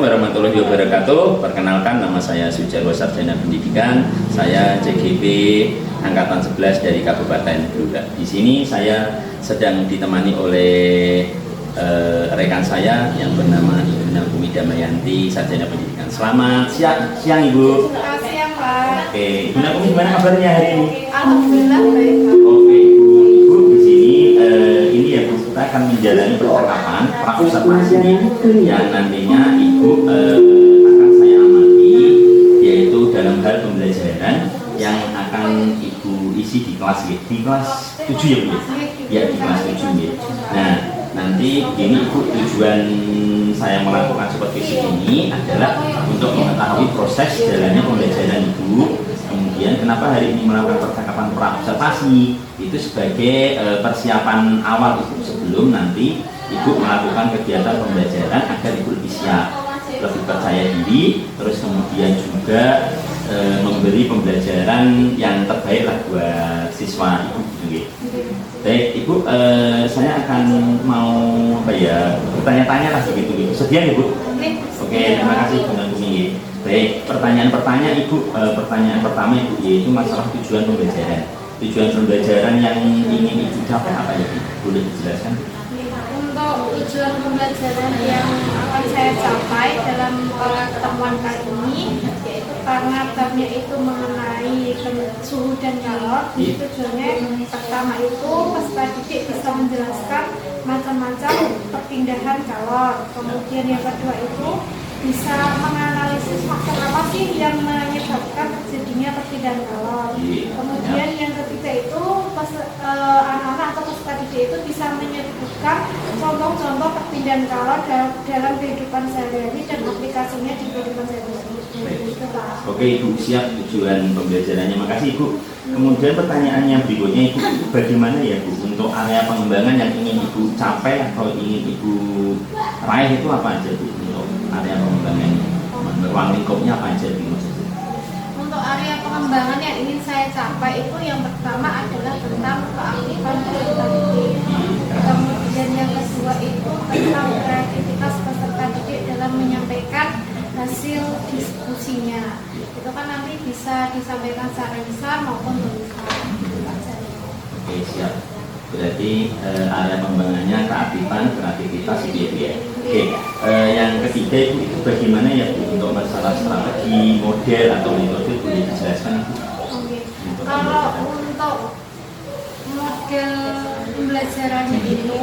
Warahmatullahi wabarakatuh. Perkenalkan, nama saya Sujarwo Sarjana Pendidikan. Saya CGP Angkatan 11 dari Kabupaten Blora. Di sini saya sedang ditemani oleh rekan saya yang bernama Ibu Nagumi Damayanti, Sarjana Pendidikan. Selamat siang Ibu. Selamat siang Pak. Oke, Ibu Nagumi gimana kabarnya hari ini? Alhamdulillah baik Pak. Oke Ibu di sini ini ya Bu, kita akan menjalani percakapan praobservasi yang nantinya Ibu akan saya amati, yaitu dalam hal pembelajaran yang akan Ibu isi di kelas 7 ya Bu? Ya, di kelas 7 ya. Nah, nanti begini Ibu, tujuan saya melakukan supervisi ini adalah untuk mengetahui proses jalannya pembelajaran Ibu. Kemudian kenapa hari ini melakukan percakapan praobservasi itu sebagai persiapan awal Ibu sebelum nanti Ibu melakukan kegiatan pembelajaran agar Ibu lebih siap, lebih percaya diri, terus kemudian juga memberi pembelajaran yang terbaik lah buat siswa Ibu. Baik Ibu, saya akan mau bertanya-tanya lah begitu Ibu. Sedia Ibu? Oke, terima kasih Bu Nagumi. Baik, pertanyaan pertama Ibu, yaitu masalah tujuan pembelajaran. Tujuan pembelajaran yang ingin Ibu capai apa ya Ibu? Boleh dijelaskan? Untuk tujuan pembelajaran yang akan saya capai dalam pertemuan kali ini, yaitu karena tabnya itu mengenai suhu dan kalor. Tujuannya pertama itu peserta didik bisa menjelaskan macam-macam perpindahan kalor. Kemudian yang kedua itu bisa menganalisis faktor apa sih yang menyebabkan terjadinya perpindahan kalor. Kemudian yang ketiga itu anak-anak atau peserta didik itu bisa menyebutkan contoh-contoh perpindahan kalor dalam kehidupan sehari-hari dan aplikasinya di kehidupan sehari-hari. Oke Ibu, siap tujuan pembelajarannya. Makasih Ibu. Kemudian pertanyaannya berikutnya Ibu, bagaimana ya Bu untuk area pengembangan yang ingin Ibu capai atau ingin Ibu raih itu apa aja Bu? Untuk area pengembangan, ruang lingkupnya apa aja Bu? Untuk area pengembangan yang ingin saya capai itu yang pertama adalah tentang keaktifan peserta didik. Kemudian yang kedua itu tentang kreativitas peserta didik dalam menyampaikan hasil diskusinya. Itu kan nanti bisa disampaikan secara lisan maupun tulisan. Oke, siap. Berarti area pengembangannya keaktifan, kreativitas itu ya. Oke, yang ketiga itu bagaimana ya Bu untuk masalah strategi, model atau metode, boleh dijelaskan Bu? Oke. Kalau untuk model pembelajarannya itu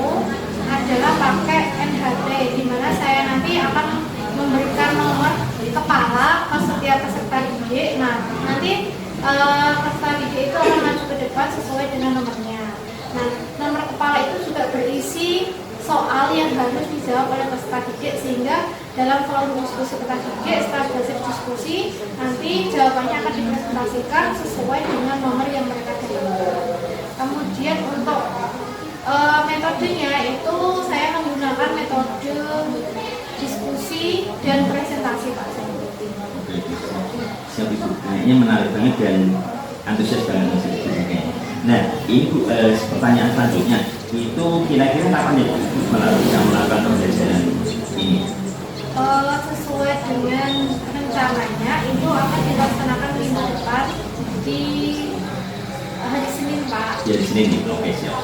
adalah pakai NHT, di mana saya nanti akan memberikan nomor kepala ke setiap peserta didik. Nah, nanti peserta didik itu akan maju ke depan sesuai dengan nomornya. Nah, nomor kepala itu juga berisi soal yang harus dijawab oleh peserta didik, sehingga dalam forum diskusi peserta didik setelah selesai diskusi nanti jawabannya akan dipresentasikan sesuai dengan nomor yang mereka terima. Kemudian untuk metodenya itu saya menggunakan metode diskusi dan presentasi Pak. Oke, siap Ibu. Kayaknya menarik banget dan antusias banget kayaknya. Nah, ini Bu, pertanyaan selanjutnya itu kira-kira kapan ya Bu melakukan pembelajaran ini? Sesuai dengan rencananya itu akan dilaksanakan minggu depan di hari Senin Pak. Ya, di Senin Ibu. Oke, siap.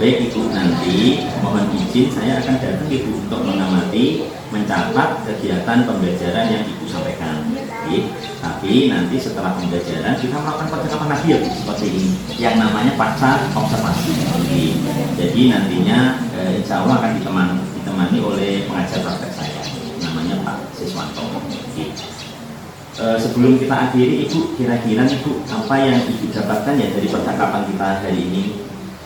Baik Ibu, nanti mohon izin saya akan datang Ibu untuk mengamati, mencatat kegiatan pembelajaran yang Ibu sampaikan. Oke. Tapi nanti setelah pembelajaran kita melakukan percakapan lagi ya Bu, seperti ini yang namanya pasca observasi. Oke. Jadi nantinya insya Allah akan ditemani oleh pengajar praktek saya, namanya Pak Siswanto. Oke. Sebelum kita akhiri Ibu, kira-kira Ibu apa yang Ibu dapatkan ya dari percakapan kita hari ini?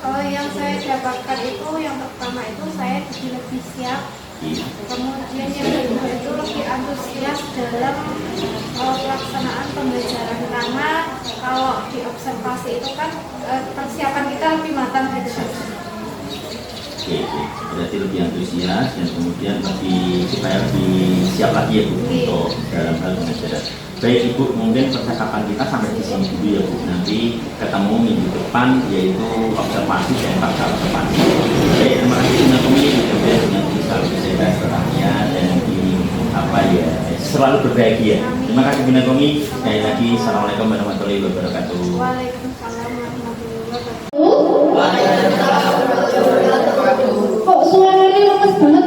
Yang saya dapatkan itu yang pertama itu saya jadi lebih siap. Kemudian yang kedua itu lebih antusias dalam pelaksanaan pembelajaran, karena kalau di observasi itu kan persiapan kita lebih matang dari sebelumnya. Oke, berarti lebih antusias dan kemudian supaya lebih siap lagi ya Bu untuk dalam hal pembelajaran. Baik Ibu, mungkin percakapan kita sampai di sini dulu ya Bu. Nanti ketemu minggu depan yaitu observasi dan pasca observasi. Baik, terima kasih Bu Nagumi, mudah-mudahan bisa lebih sehat setelahnya dan di selalu berbahagia. Terima kasih Bunda Komi. Sekali lagi, Assalamualaikum warahmatullahi wabarakatuh. Waalaikumsalam warahmatullahi wabarakatuh. Kok suaranya lemes banget?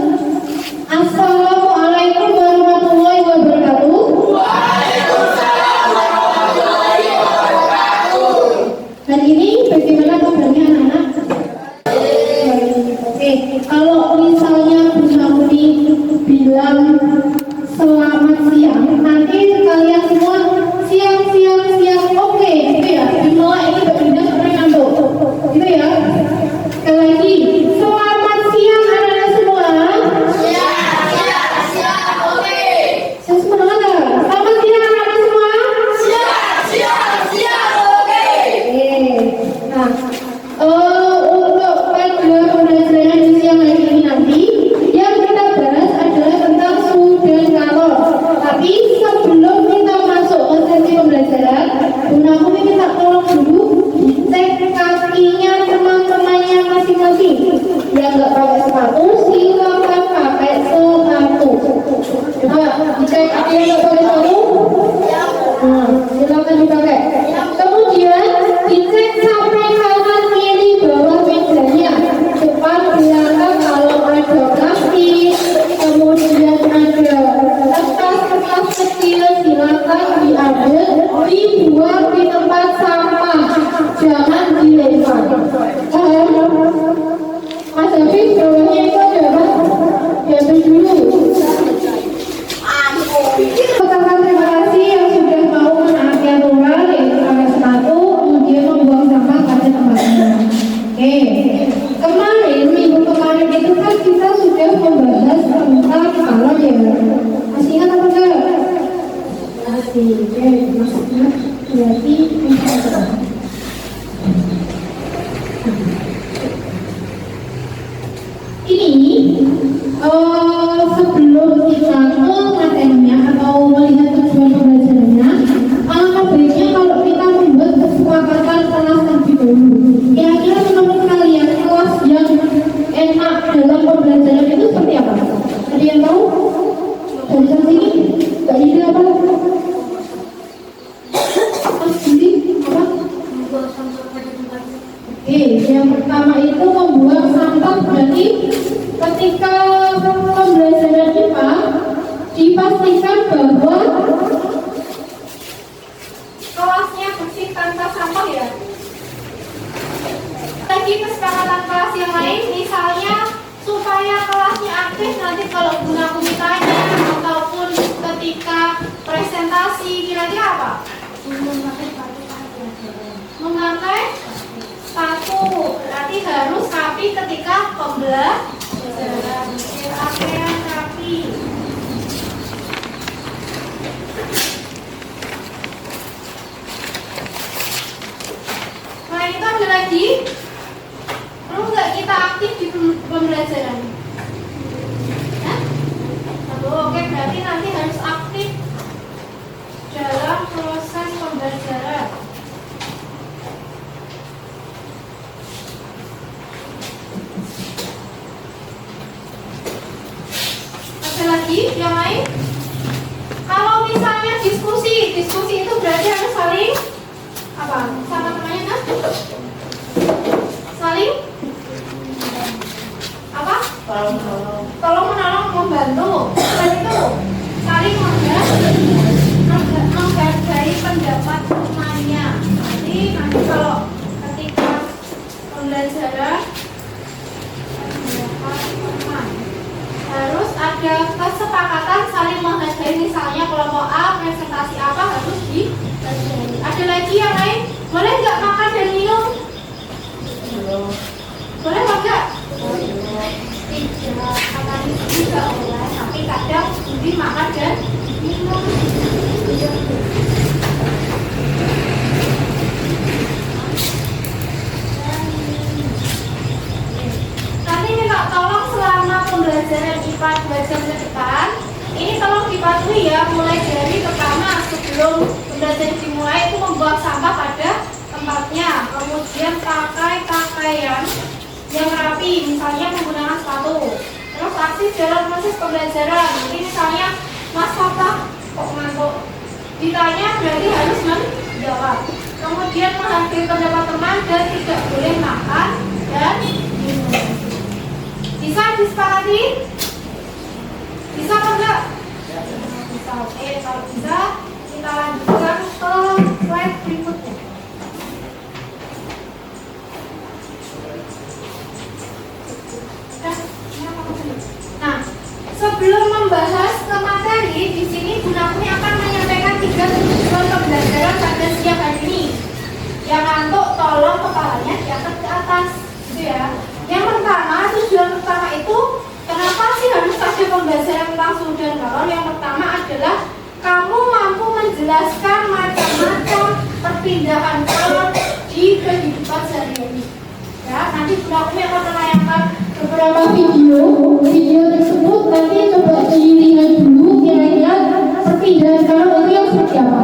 Assalamualaikum warahmatullahi wabarakatuh. Waalaikumsalam warahmatullahi wabarakatuh. Hari ini bagaimana kabarnya anak-anak? Oke, kalau misalnya Bunda Muni bilang selamat siang, nanti kalian semua siang. Oke, gitu ya. Dimulai ini berbeda sampai ngantuk, gitu ya. Sekali lagi, selamat siang anak-anak semua. Siap, oke. Saya semua dengar nggak? Selamat siang anak-anak semua. Siap, oke. Oke. Nah, untuk pada pembelajaran di siang hari ini nanti, yang kita bahas adalah tentang suhu dan kalor. Tapi sebelum kita masuk ke sesi pembelajaran, Bunda Mumi minta tolong dulu dicek kakinya teman-temannya masing-masing. Yang nggak pakai sepatu, silakan pakai sepatu. Coba dicek kakinya nggak pakai sepatu. Nah, silakan dipakai. Kemudian dicek sampai kanan kiri bawah mejanya, depan belakang kalau ada plastik, kemudian ada kertas kecil silakan diambil, dibuang di tempat sampah, jangan dilempar. Mas Hafiz, bawahnya itu ada apa? Diambil dulu. Pertama, terima kasih yang sudah mau menaati aturan, yaitu pakai sepatu, kemudian membuang sampah pada tempatnya. Oke, kemarin minggu kemarin itu kan kita sudah membahas tentang kalor ya. Masih ingat apa enggak? Masih. Oke, maksudnya berarti ini sebelum kita ke materinya atau melihat tujuan pembelajarannya, alangkah baiknya kalau kita membuat kesepakatan kelas terlebih dahulu. Kira-kira menurut kalian kelas yang enak dalam pembelajaran itu seperti apa? Ada yang tahu? Dari sana sini? Mbak Ida apa? Mas Juli apa? Oke, yang pertama itu membuang sampah. Berarti ketika pembelajaran IPA dipastikan bahwa kelasnya bersih tanpa sampah ya. Lagi kesepakatan kelas yang lain, misalnya supaya kelasnya aktif nanti kalau Bunda Mumi tanya ataupun ketika presentasi, kira-kira apa? Memakai sepatu, berarti harus rapi ketika pembelajaran. Pakaian rapi. Nah itu ada lagi, perlu nggak kita aktif di pembelajaran? Hah? Oke, berarti nanti harus aktif dalam proses pembelajaran. Ada lagi yang lain? Kalau misalnya diskusi itu berarti harus saling apa? Sama temannya kan? Saling apa? Tolong menolong, membantu. Dan itu saling menghargai pendapat temannya. Nanti kalau ketika pembelajaran teman harus ada kesepakatan saling menghargai. Misalnya kelompok A presentasi apa harus dipelajari. Ada lagi yang lain? Boleh nggak makan dan minum? Boleh nggak? Tidak, makan juga boleh, tapi kadang lebih makan dan minum. Nanti minta tolong selama pembelajaran IPA 2 jam ke depan, ini tolong dipatuhi ya, mulai dari pertama sebelum pembelajaran dimulai itu membuang sampah pada tempatnya, kemudian pakai pakaian yang rapi, misalnya menggunakan sepatu. Terus aktif dalam proses pembelajaran. Nanti misalnya Mas Papa ditanya berarti harus menjawab. Kemudian menghargai pendapat teman dan tidak boleh makan dan minum. Bisa disepakati? Bisa apa enggak? Bisa. Oke, kalau bisa kita lanjutkan ke slide berikutnya. Nah, sebelum membahas ke materi, di sini Bu Nakmi akan menyampaikan 3 tujuan pembelajaran pada siang hari ini. Yang ngantuk tolong kepalanya diangkat ke atas, gitu ya. Yang pertama, tujuan pertama itu kenapa sih harus ada pembelajaran tentang suhu dan kalor? Yang pertama adalah kamu mampu menjelaskan macam-macam perpindahan kalor di kehidupan sehari-hari. Ya, nanti Bu Nakmi akan menayangkan beberapa video tersebut nanti coba dilihat dulu kira-kira perpindahan kalor itu yang seperti apa.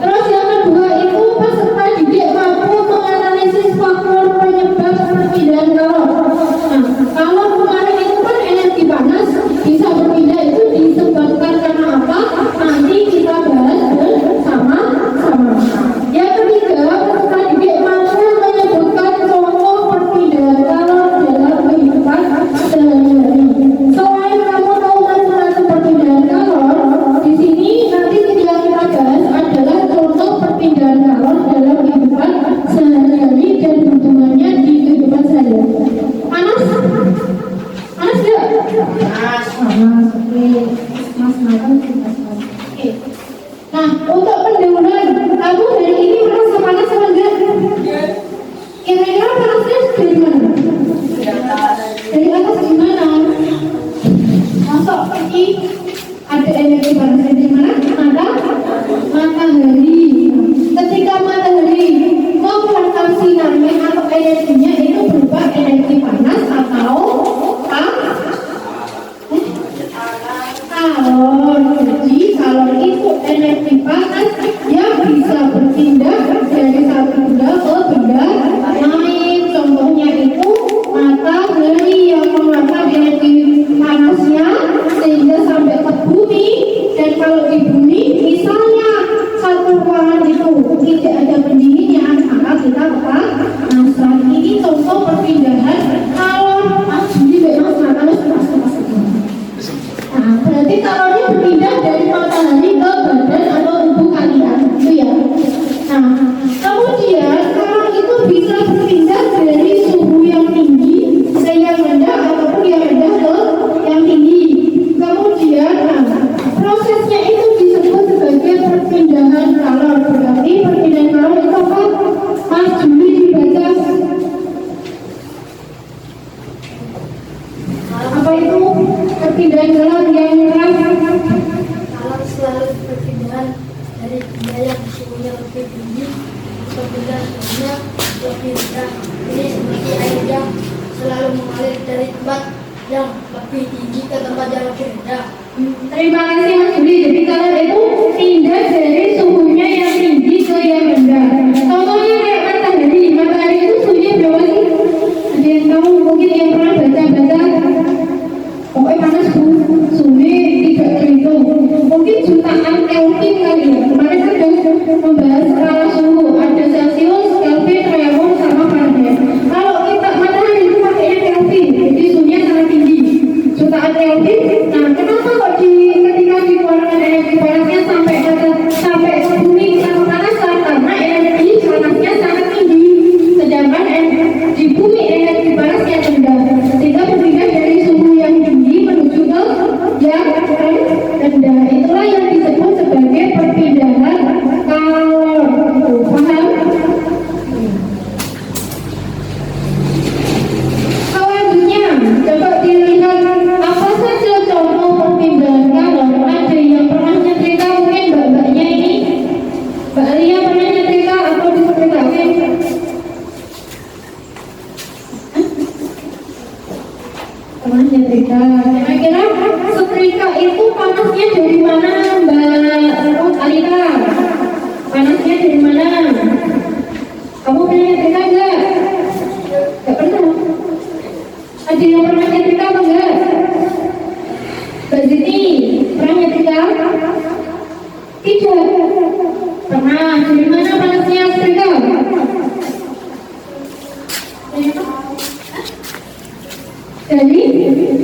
Terus yang kedua itu peserta didik mampu menganalisis faktor penyebab perpindahan kalor. Nah, kalau kemarin itu kan energi panas bisa berpindah itu disebabkan karena apa? Nanti kita bahas bersama-sama. Yang ketiga, peserta didik mampu menyebutkan contoh perpindahan kalor dalam kehidupan sehari-hari. Selain kamu tahu macam-macam perpindahan kalor, di sini nanti yang kita bahas adalah contoh perpindahan kalor dalam kehidupan sehari-hari dan hubungannya di kehidupan sehari-hari. Panas? Panas nggak? Panas. Oke. Mas makan. Oke. Nah, untuk pendahuluan, kamu hari ini merasa panas apa enggak? Kira-kira panasnya dari mana? Dari atas gimana? Masuk pergi ada energi panas dari mana? Matahari. Ketika matahari mengeluarkan sinarnya atau energinya itu berupa energi panas atau kalor. Jadi kalor itu energi panas yang bisa berpindah dari satu benda ke benda lain. Contohnya itu matahari yang mengeluarkan energi panasnya sehingga sampai ke bumi. Dan kalau di bumi misalnya satu ruangan itu tidak ada pendinginnya, maka kita panasan. Ini contoh perpindahan kalor. Jadi memang panas. Nah, berarti kalornya berpindah dari matahari ke badan atau tubuh kalian, itu ya. Nah, kemudian kalor itu bisa berpindah dari suhu yang tinggi ke yang rendah ataupun yang rendah ke yang tinggi. Kemudian, prosesnya itu disebut sebagai perpindahan kalor. Berarti perpindahan kalor itu apa? Mas Juli dibaca. Apa itu perpindahan kalor yang keras? kalor selalu berpindahan dari benda yang suhunya lebih tinggi ke benda suhunya lebih rendah. Ini seperti air yang selalu mengalir dari tempat yang lebih tinggi ke tempat yang lebih rendah. Terima kasih Mas Juli. Jadi kalor itu pindah dari suhunya yang tinggi ke yang rendah. Contohnya kayak matahari. Matahari itu suhunya berapa sih? Ada yang tahu? Mungkin yang pernah baca-baca. Pokoknya panas suhunya tidak terhitung. Mungkin jutaan Kelvin kali ya. Kemarin kan sudah membahas skala suhu. Ada Celsius, Kelvin, Rayamon, sama Fahrenheit. Kalau kita matahari itu pakainya Kelvin, jadi suhunya sangat tinggi. Jutaan Kelvin. Nah, kenapa kok ketika dikeluarkan energi panasnya sampai ke bumi kita kepanasan? Karena energi panasnya sangat tinggi, sedangkan di bumi energi panasnya rendah, sehingga berpindah dari suhu yang tinggi menuju ke yang rendah. Itulah yang disebut sebagai perpindahan kalor. Paham? Selanjutnya, coba dilihat apa saja contoh perpindahan kalor. Ada yang pernah nyetrika, mungkin mbak-mbaknya ini. Mbak Alia pernah nyetrika atau disetrikakan? Pernah nyetrika. Kira-kira setrika itu panasnya dari mana, Mbak Alita? Panasnya dari mana? Kamu pernah nyetrika enggak? Enggak pernah. Ada yang pernah nyetrika apa enggak? Mbak Ziti, pernah nyetrika? Tidak. Pernah. Dari mana panasnya setrika? Dari listrik.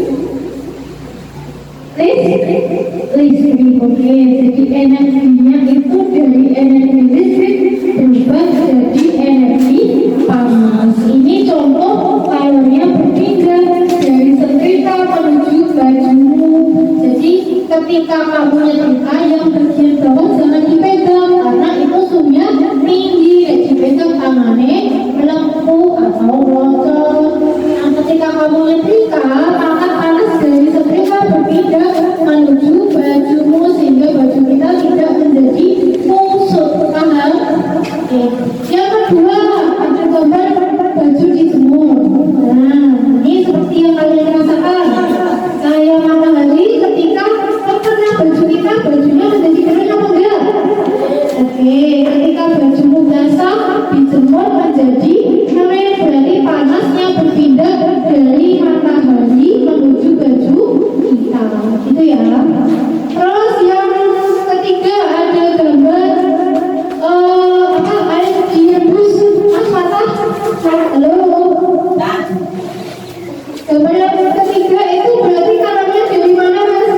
Oke, jadi energinya itu dari energi listrik berubah jadi energi panas. Ini contoh kalornya berpindah dari setrika menuju bajumu. Jadi ketika kamu nyetrika, yang bagian bawah jangan dipegang karena itu suhunya tinggi. Dipegang tangannya melempung atau loncat. Nah, ketika kamu nyetrika, maka panas dari setrika berpindah menuju bajumu sehingga baju kita tidak menjadi kusut. Paham? Oke. Yang kedua, ada gambar baju dijemur. Nah, ini seperti yang kalian rasakan. Kayak matahari ketika pernah baju kita, bajunya menjadi kering apa enggak? Oke, ketika bajumu basah dijemur menjadi kering, berarti panasnya berpindah dari matahari menuju baju kita. Itu ya. Terus yang ketiga ada gambar air direbus. Mas Fatah, halo. Gambar yang ketiga itu berarti kalornya dari mana, Mas?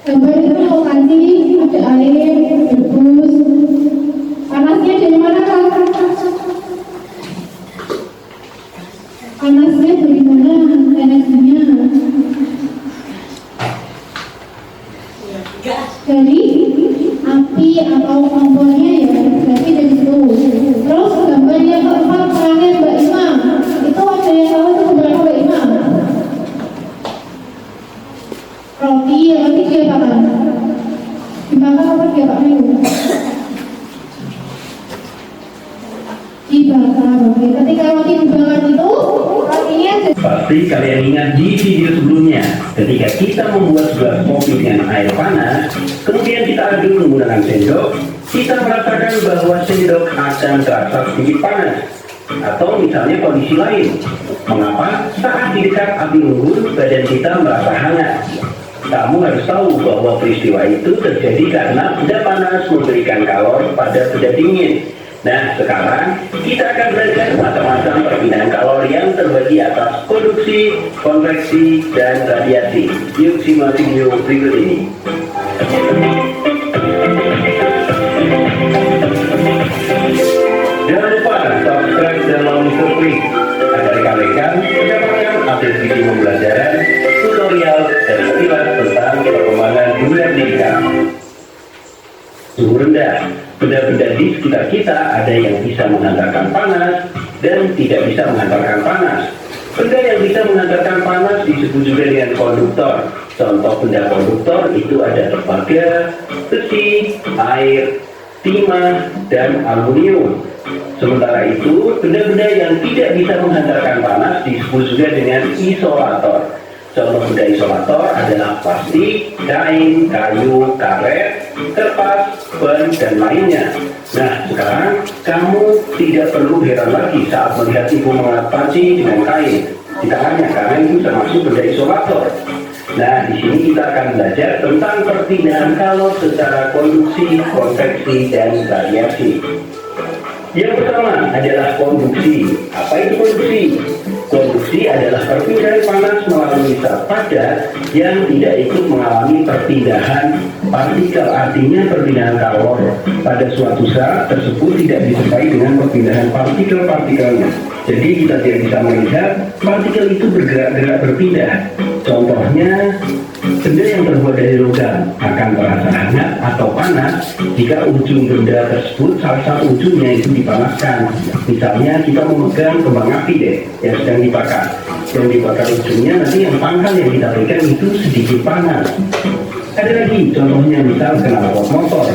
Gambar itu lokasi ada air direbus. Panasnya dari mana, Kak? Panasnya dari mana energinya? Dari api atau kompornya ya, berarti dari situ. Terus gambar yang keempat terakhir Mbak Imam, itu ada yang tahu itu gambar Mbak Imam? Roti dia apa? Dimakan apa dia Pak Minggu? Dibakar. Oke, ketika roti dibakar itu rotinya pasti kalian ingat di video sebelumnya, ketika kita membuat sebuah kopi dengan air panas, kemudian kita aduk menggunakan sendok, kita merasakan bahwa sendok akan terasa sedikit panas. Atau misalnya kondisi lain, mengapa saat di dekat api unggun badan kita merasa hangat? Kamu harus tahu bahwa peristiwa itu terjadi karena benda panas memberikan kalor pada benda dingin. Nah, sekarang kita akan belajar macam-macam perpindahan kalor yang terbagi atas konduksi, konveksi, dan radiasi. Yuk simak video berikut ini. Jangan lupa subscribe dan klik agar rekan-rekan mendapatkan update video pembelajaran, tutorial, dan sekilas tentang perkembangan dunia pendidikan. Suhu rendah. Benda-benda di sekitar kita ada yang bisa menghantarkan panas dan tidak bisa menghantarkan panas. Benda yang bisa menghantarkan panas disebut juga dengan konduktor. Contoh benda konduktor itu ada tembaga, besi, air, timah, dan aluminium. Sementara itu, benda-benda yang tidak bisa menghantarkan panas disebut juga dengan isolator. Contoh benda isolator adalah plastik, kain, kayu, karet, kertas, ban, dan lainnya. Nah, sekarang kamu tidak perlu heran lagi saat melihat ibu mengangkat panci dengan kain di tangannya, karena itu termasuk benda isolator. Nah, di sini kita akan belajar tentang perpindahan kalor secara konduksi, konveksi, dan radiasi. Yang pertama adalah konduksi. Apa itu konduksi? Konduksi adalah perpindahan panas melalui zat padat yang tidak ikut mengalami perpindahan partikel. Artinya perpindahan kalor pada suatu zat tersebut tidak disertai dengan perpindahan partikel-partikelnya. Jadi kita tidak bisa melihat partikel itu bergerak-gerak berpindah. Contohnya, benda yang terbuat dari logam akan terasa hangat atau panas jika ujung benda tersebut salah satu ujungnya itu dipanaskan. Misalnya kita memegang kembang api deh yang sedang dibakar. Yang dibakar ujungnya, nanti yang pangkal yang kita pegang itu sedikit panas. Ada lagi contohnya, misal knalpot motor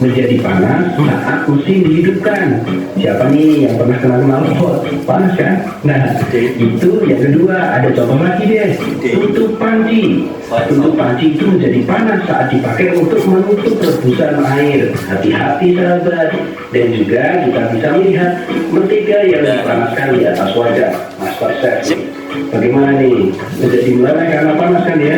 menjadi panas saat mesin dihidupkan. Siapa nih yang pernah kena knalpot? Panas kan? Nah, itu yang kedua. Ada contoh lagi deh, tutup panci. Tutup panci itu menjadi panas saat dipakai untuk menutup rebusan air. Hati-hati sahabat. Dan juga kita bisa melihat mentega yang dipanaskan di atas wadah. Master Chef, bagaimana nih? Menjadi meleleh karena panas kan ya?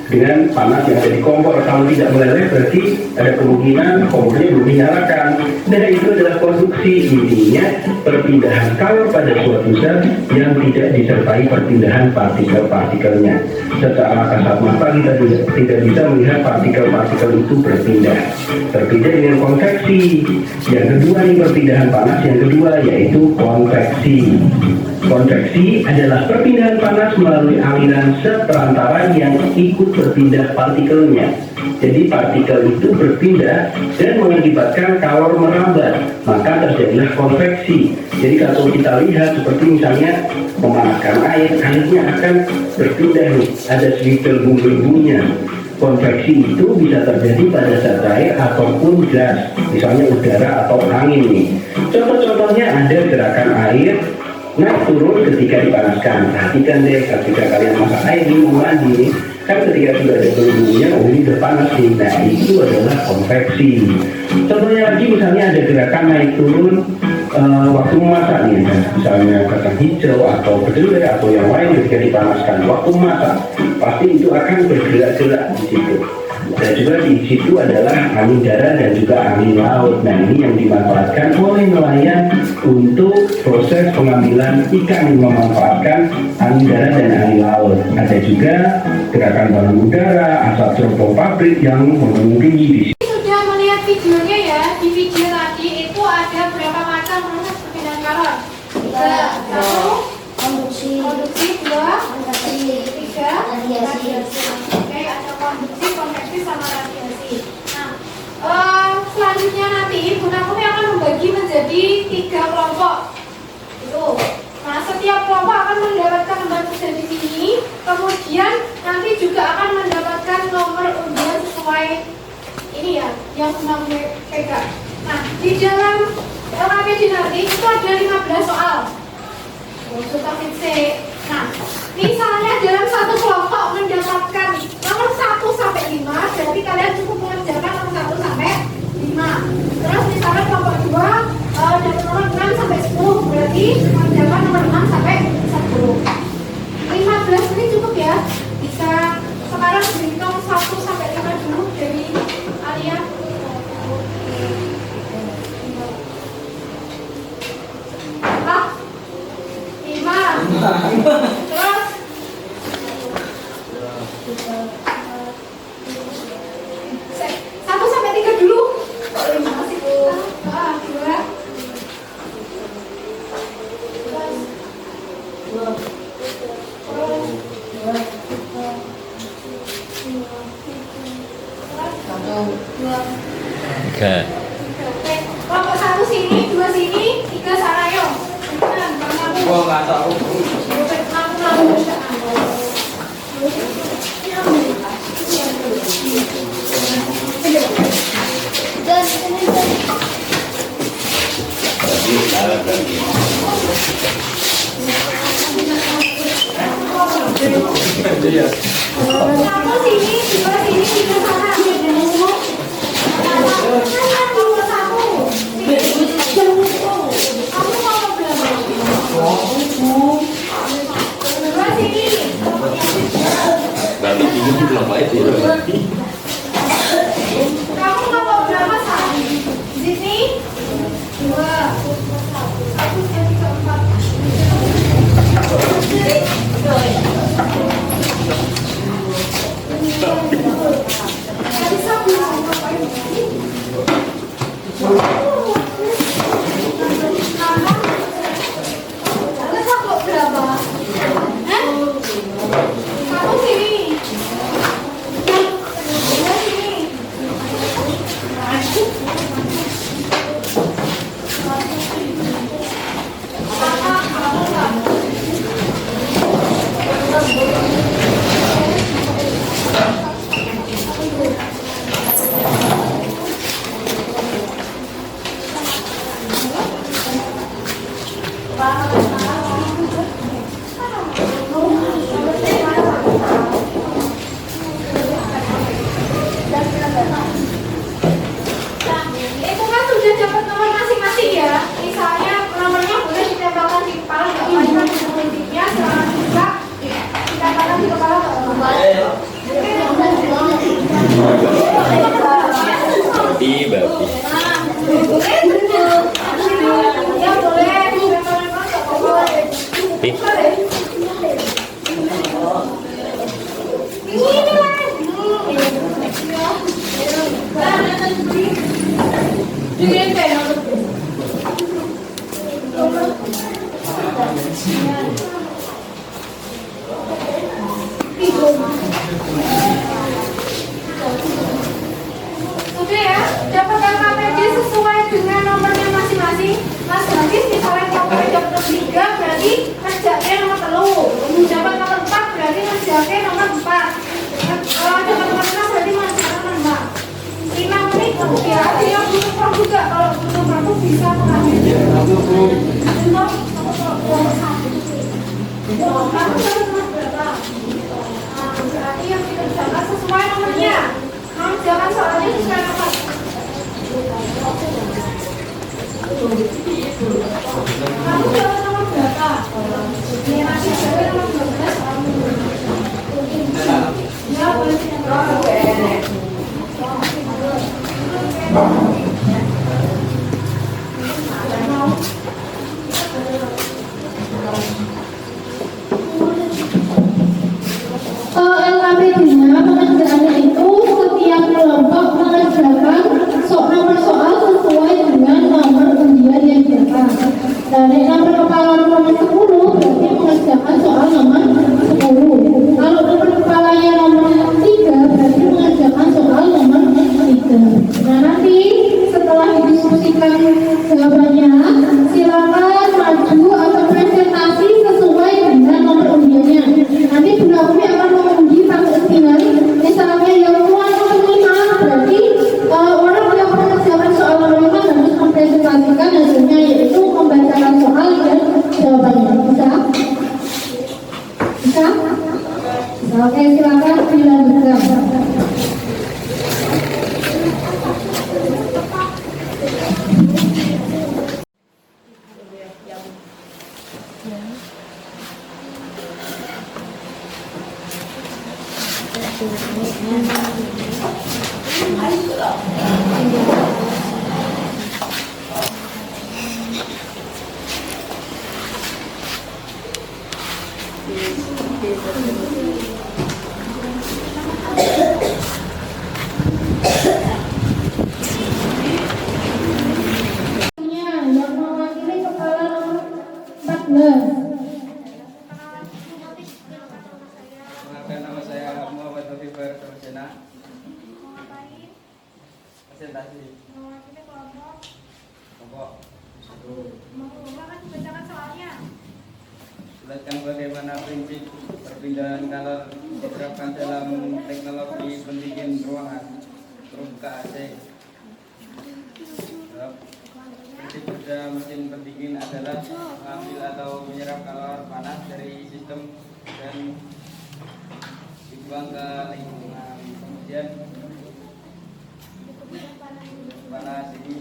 dengan panas yang ada di kompor. Kalau tidak meleleh berarti ada kemungkinan kompornya belum dinyalakan. Nah, itu adalah konduksi. Intinya perpindahan kalor pada suatu zat yang tidak disertai perpindahan partikel-partikelnya. Secara kasat mata kita tidak bisa melihat partikel-partikel itu berpindah. Terpindah dengan konveksi. Yang kedua nih perpindahan panas yang kedua yaitu konveksi. Konveksi adalah perpindahan panas melalui aliran seperantara yang ikut berpindah partikelnya. Jadi partikel itu berpindah dan mengakibatkan kalor merambat, maka terjadilah konveksi. Jadi kalau kita lihat seperti misalnya memanaskan air, airnya akan berpindah nih, ada sedikit bumbu-bumbunya. Konveksi itu bisa terjadi pada zat cair ataupun gas, misalnya udara atau angin nih. Contoh-contohnya ada gerakan air naik turun ketika dipanaskan. Perhatikan deh, ketika kalian masak air minum mandi, kan ketika sudah ada bumbunya, ini udah panas nih. Nah, itu adalah konveksi. Contohnya lagi misalnya ada gerakan naik turun waktu memasak nih, misalnya kacang hijau atau kedelai atau yang lain ketika dipanaskan waktu memasak, pasti itu akan bergerak-gerak di situ. Dan juga di situ adalah angin darat dan juga angin laut. Nah, ini yang dimanfaatkan oleh nelayan untuk proses pengambilan ikan yang memanfaatkan angin darat dan angin laut. Ada juga gerakan balon udara, asap cerobong pabrik yang membangun tinggi di sini. Sudah melihat videonya ya, di video tadi itu ada berapa macam proses perpindahan kalor? 1, konduksi, 2, 3, radiasi. Oke, ada konduksi, konveksi, sama radiasi. Nah, selanjutnya nanti Bunda Nakumi akan membagi menjadi 3 kelompok. Itu. Nah, setiap kelompok akan mendapatkan lembar tulisan di sini. Kemudian nanti juga akan mendapatkan nomor undian sesuai ini ya, yang Bunda Nakumi pegang. Nah, di dalam LKPD nanti itu ada 15 soal. Nah, misalnya dalam satu kelompok mendapatkan nomor 1 sampai 5, berarti kalian cukup mengerjakan nomor 1 sampai 5. Terus misalnya kelompok 2 dapat nomor 6 sampai 10, berarti mengerjakan nomor 6 sampai 10. 15 ini cukup ya. Bisa sekarang berhitung 1 sampai 5 dulu dari Alia. Terus 1 sampai 3 dulu. Masih 2. Oke. Kelompok 1 sini, 2 sini, 3 sana yuk. Gua nggak tahu. Satu sini, 2 sini, 3 sana. Nomor 1. Kamu mau berapa? 2 sini. Berarti ini belum baik sih. Kamu mau berapa Sah? Di sini 2. 1, 2, 3, 4. Tadi sabu ngapain? Ada sabu berapa? Satu sini. 2 sini. Sudah ya, dapatkan KPD sesuai dengan nomornya masing-masing. Mas Gadis misalnya nomornya dapat 3 berarti Mas Jake nomor 3. Dapat nomor 4 berarti Mas Jake nomor 4. Kalau ada nomor 6 berarti Mas Jake nomor 5 menit ya. Yang butuh form juga, kalau butuh form bisa mengambil. Berarti yang dikerjakan sesuai nomornya. Jangan soalnya sesuai nomor. Kamu dapat nomor berapa? Ya, nanti saya nomor 12 kamu. Ya, boleh. LKPD-nya pengerjaannya itu setiap kelompok mengerjakan nomor soal sesuai dengan nomor undian yang didapat. Dari nomor kepala nomor 10 berarti mengerjakan soal nomor 10. Kalau nomor kepalanya nomor 3 berarti mengerjakan soal nomor 3. Nah, nanti setelah didiskusikan jawabannya, silakan maju atau presentasi sesuai dengan nomor undiannya. Nanti Bunda Umi akan mengundi pakai tinggal. Misalnya yang keluar nomor 5 berarti orang yang mengerjakan soal nomor 5 harus mempresentasikan hasilnya, yaitu membacakan soal dan jawabannya. Bisa? Bisa? Oke, silakan dilanjutkan. Yang mewakili kepala nomor 14. Perkenalkan, nama saya Muhammad Taufik Sarjana. Presentasi Mewakili kelompok. kelompok 1. Akan dibacakan soalnya. Jelaskan bagaimana prinsip perpindahan kalor diterapkan dalam teknologi pendingin ruangan terbuka AC. Prinsip kerja mesin pendingin adalah mengambil atau menyerap kalor panas dari sistem dan dibuang ke lingkungan. Kemudian panas ini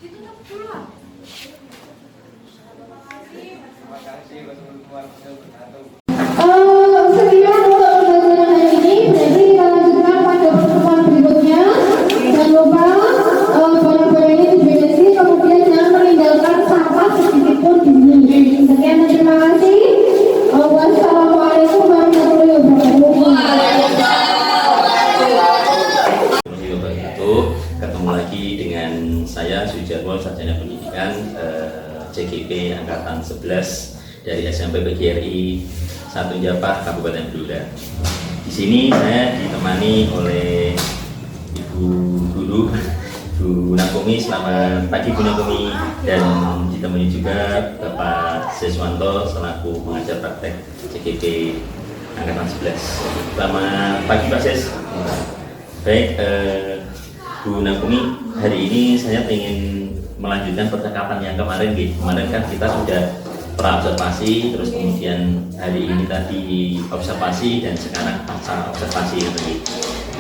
Ditutup dulu. terima kasih. Wassalamualaikum warahmatullahi wabarakatuh. Sekian untuk pembelajaran hari ini. Berarti kita lanjutkan pada pertemuan berikutnya. Jangan lupa barang-barang ini diberesin, kemudian jangan meninggalkan sampah sedikit pun di sini. Sekian dan terima kasih. Wassalamualaikum warahmatullahi wabarakatuh. Ketemu lagi dengan saya Sujarwo, Sarjana Pendidikan CGP Angkatan 11 dari SMP PGRI 1 Japah, Kabupaten Blora. Di sini saya ditemani oleh Ibu Guru, Bu Nakumi. Selamat pagi Bu Nakumi, dan ditemani juga Bapak Siswanto selaku pengajar praktek CGP Angkatan 11. Selamat pagi Pak Sis. Baik, Bu Nakumi, hari ini saya ingin melanjutkan percakapan yang kemarin. Kemarin kan kita sudah pra-observasi, terus kemudian hari ini tadi observasi, dan sekarang pasca observasi.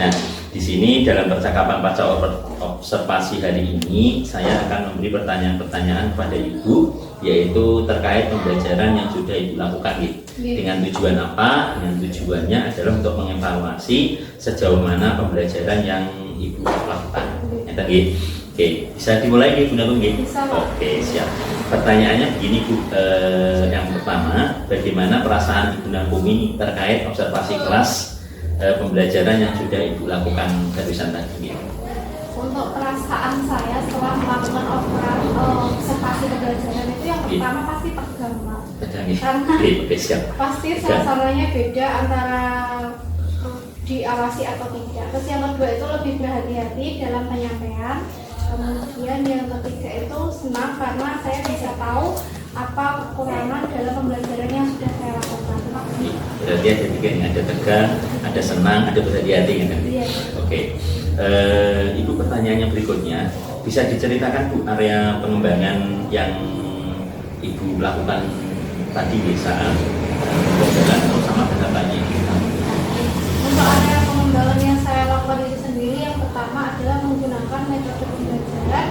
Nah, di sini dalam percakapan pasca observasi hari ini saya akan memberi pertanyaan-pertanyaan kepada Ibu, yaitu terkait pembelajaran yang sudah Ibu lakukan. Dengan tujuan apa? Dengan tujuannya adalah untuk mengevaluasi sejauh mana pembelajaran yang Ibu lakukan. Oke, bisa dimulai Bu Nakumi? Oke, siap. Pertanyaannya begini Bu, yang pertama, bagaimana perasaan Ibu Nakumi terkait observasi kelas pembelajaran yang sudah Ibu lakukan barusan tadi? Untuk perasaan saya setelah melakukan observasi pembelajaran itu yang pertama pasti tegang, Pak. Karena pasti suasananya beda antara diawasi atau tidak. Terus yang kedua itu lebih berhati-hati dalam penyampaian. Kemudian yang ketiga itu senang karena saya bisa tahu apa kekurangan dalam pembelajaran yang sudah saya lakukan. Berarti ada tiga, ada tegang, ada senang, ada berhati-hati kan? Iya. Oke. Ibu, pertanyaannya berikutnya, bisa diceritakan Bu area pengembangan yang Ibu lakukan tadi di saat pembelajaran sama pendapatnya? Untuk area pengembangan yang saya lakukan itu sendiri, yang pertama adalah menggunakan metode pembelajaran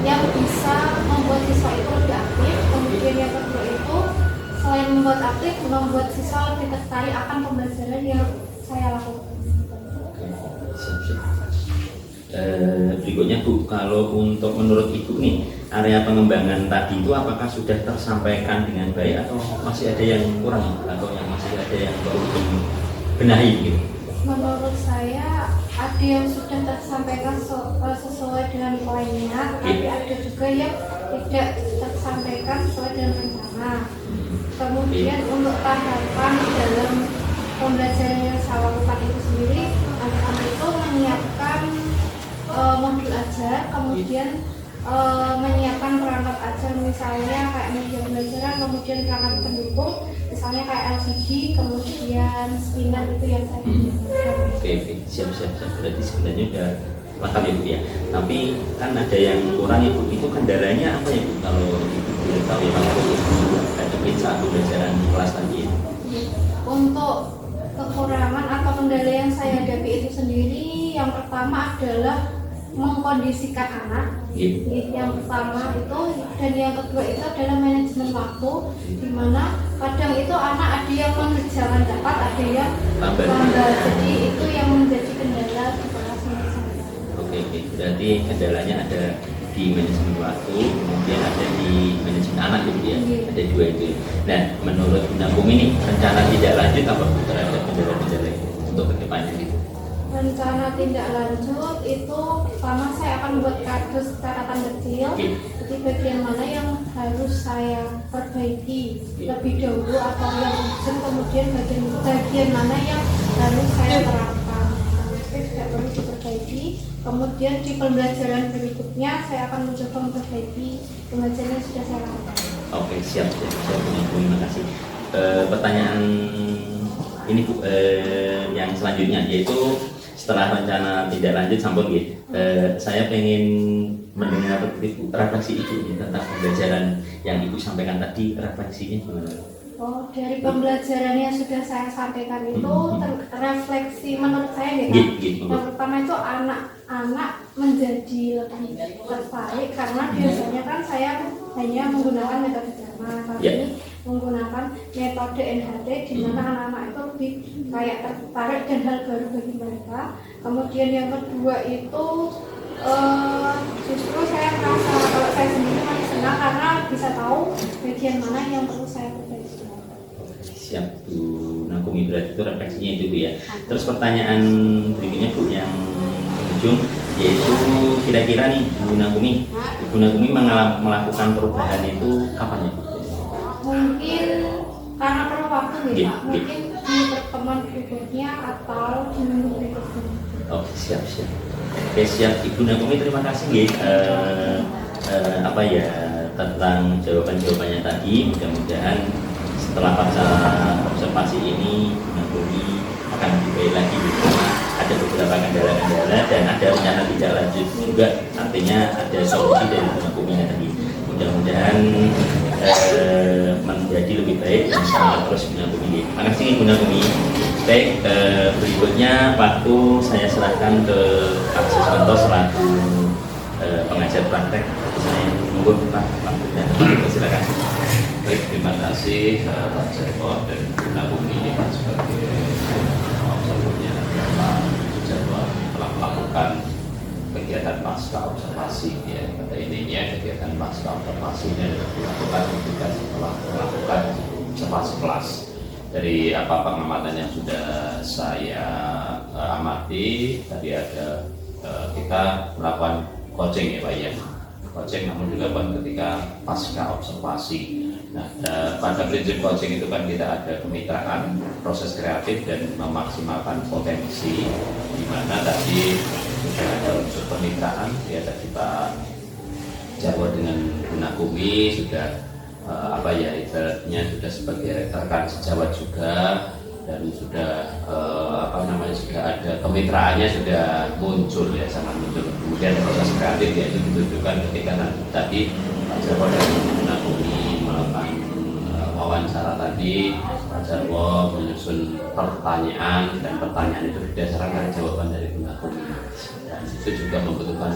yang bisa membuat siswa itu lebih aktif. Kemudian yang kedua itu selain membuat aktif, membuat siswa lebih tertarik akan pembelajaran yang saya lakukan. Berikutnya Bu, kalau untuk menurut Ibu nih, area pengembangan tadi itu apakah sudah tersampaikan dengan baik atau masih ada yang kurang atau yang masih ada yang perlu dibenahi gitu? Menurut saya ada yang sudah tersampaikan sesuai dengan poinnya, tetapi ada juga yang tidak tersampaikan sesuai dengan rencana. Kemudian untuk tahapan dalam pembelajaran yang saya lakukan itu sendiri, anak-anak itu menyiapkan modul ajar, kemudian menyiapkan perangkat ajar, misalnya kayak media pembelajaran, kemudian perangkat pendukung, misalnya kayak LCD, kemudian spinner itu yang saya gunakan. Oke, siap. Berarti sebenarnya udah lengkap ya Bu ya. Tapi kan ada yang kurang ya Bu, itu kendalanya apa ya Bu? Kalau Ibu boleh tahu ya waktu Ibu hadapin saat pembelajaran kelas tadi ya. Untuk kekurangan atau kendala yang saya hadapi itu sendiri, yang pertama adalah mengkondisikan anak. Yang pertama itu, dan yang kedua itu adalah manajemen waktu, di mana kadang itu anak ada yang mengerjakan dapat, ada yang lambat. Jadi itu yang menjadi kendala di kelas saya. Oke, berarti kendalanya ada di manajemen waktu, kemudian ada di manajemen anak gitu ya. Ada dua itu. Nah, menurut Bunda Bumi ini rencana tidak lanjut apa Bu terhadap kendala-kendala untuk kedepannya gitu? Rencana tindak lanjut itu pertama saya akan membuat kardus catatan kecil. Jadi bagian mana yang harus saya perbaiki lebih dahulu atau yang urgent, kemudian bagian mana yang harus saya terapkan. Itu tidak perlu diperbaiki. Kemudian di pembelajaran berikutnya saya akan mencoba memperbaiki pembelajaran yang sudah saya lakukan. Oke, siap Bu. Terima kasih. Pertanyaan ini Bu, yang selanjutnya yaitu setelah rencana tidak lanjut sampun gitu. Saya pengen mendengar refleksi Ibu tentang pembelajaran yang Ibu sampaikan tadi, refleksinya gimana? Oh, dari pembelajaran yang sudah saya sampaikan itu refleksi menurut saya gitu. Yang pertama itu anak-anak menjadi lebih tertarik karena biasanya kan saya hanya menggunakan metode drama, tapi ini menggunakan metode NHT di mana anak-anak itu lebih kayak tertarik dan hal baru bagi mereka. Kemudian yang kedua itu justru saya merasa kalau saya sendiri masih senang karena bisa tahu bagian mana yang perlu saya perbaiki. Siap Bu Nangkumi, berarti itu refleksinya itu Bu ya. Terus pertanyaan berikutnya Bu yang ujung, yaitu kira-kira nih Bu Nangkumi melakukan perubahan itu kapan ya? Mungkin karena perlu waktu ya, mungkin di pertemuan berikutnya atau di minggu berikutnya. Oke, siap. Oke, siap Ibu Nangkumi, terima kasih tentang jawaban-jawabannya tadi. Mudah-mudahan setelah masa observasi ini Ibu Nangkumi akan lebih baik lagi karena ada beberapa kendala-kendala dan ada rencana tidak lanjut juga, artinya ada solusi dari Ibu Nangkumi tadi. Mudah-mudahan menjadi lebih baik dan semangat terus Ibu Nangkumi. Terima kasih Ibu Nangkumi. Baik, berikutnya waktu saya serahkan ke Pak Siswanto selaku pengajar praktek. Saya menunggu Pak dan silakan. Baik, terima kasih Pak Jeko dan Bu Nangkumi sebagai observernya jadwal telah melakukan kegiatan pasca observasi ya. Pada intinya kegiatan pasca observasi ini adalah dilakukan ketika setelah melakukan observasi kelas. dari apa pengamatan yang sudah saya amati tadi ada kita melakukan coaching ya Pak ya, coaching namun dilakukan ketika pasca observasi. Nah, pada prinsip coaching itu kan kita ada kemitraan, proses kreatif dan memaksimalkan potensi, di mana tadi sudah ada unsur kemitraan ya, tadi Pak Jarwo dengan Gunakumi sudah ibaratnya sudah sebagai rekan sejawat juga, dan sudah sudah ada kemitraannya sudah muncul ya, sangat muncul. Kemudian proses kreatif yaitu ditunjukkan ketika tadi Pak Jarwo dan Gunakumi melakukan wawancara tadi, Pak Jarwo menyusun pertanyaan dan pertanyaan itu berdasarkan jawaban dari Gunakumi, dan itu juga membutuhkan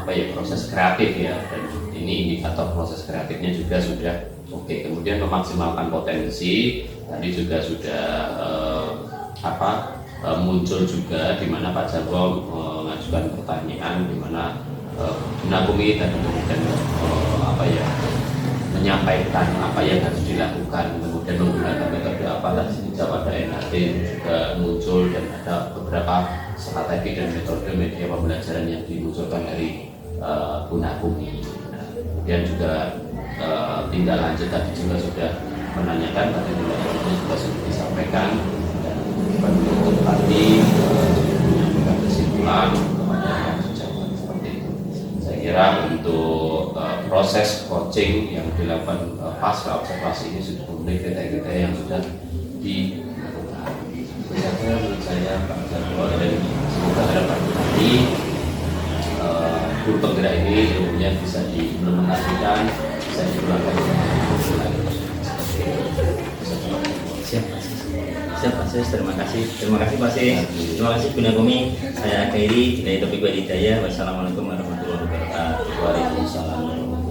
proses kreatif ya, dan ini indikator proses kreatifnya juga sudah oke. Kemudian memaksimalkan potensi tadi juga sudah muncul juga, di mana Pak Jarwo mengajukan pertanyaan, di mana Gunakumi tadi kemudian menyampaikan apa yang harus dilakukan, kemudian menggunakan metode apa tadi dijawab ada NHT juga muncul, dan ada beberapa strategi dan metode media pembelajaran yang dimunculkan dari Gunakumi. Nah, kemudian juga tindak lanjut tadi juga sudah menanyakan, tadi tindak lanjutnya juga sudah disampaikan, dan penutup tadi menyampaikan kesimpulan kepada sejawat seperti itu. Saya kira untuk proses coaching yang dilakukan pasca observasi ini sudah memenuhi kriteria yang sudah dilakukan. Menurut saya Pak Jarwo, dan semoga harapan kami guru penggerak ini ilmunya bisa diimplementasikan, bisa dipulangkan Siap Pak Sis, terima kasih Pak Sis, terima kasih Gunakumi. Saya akhiri dari topik Hidayah. Wassalamualaikum warahmatullahi wabarakatuh. Waalaikumsalam.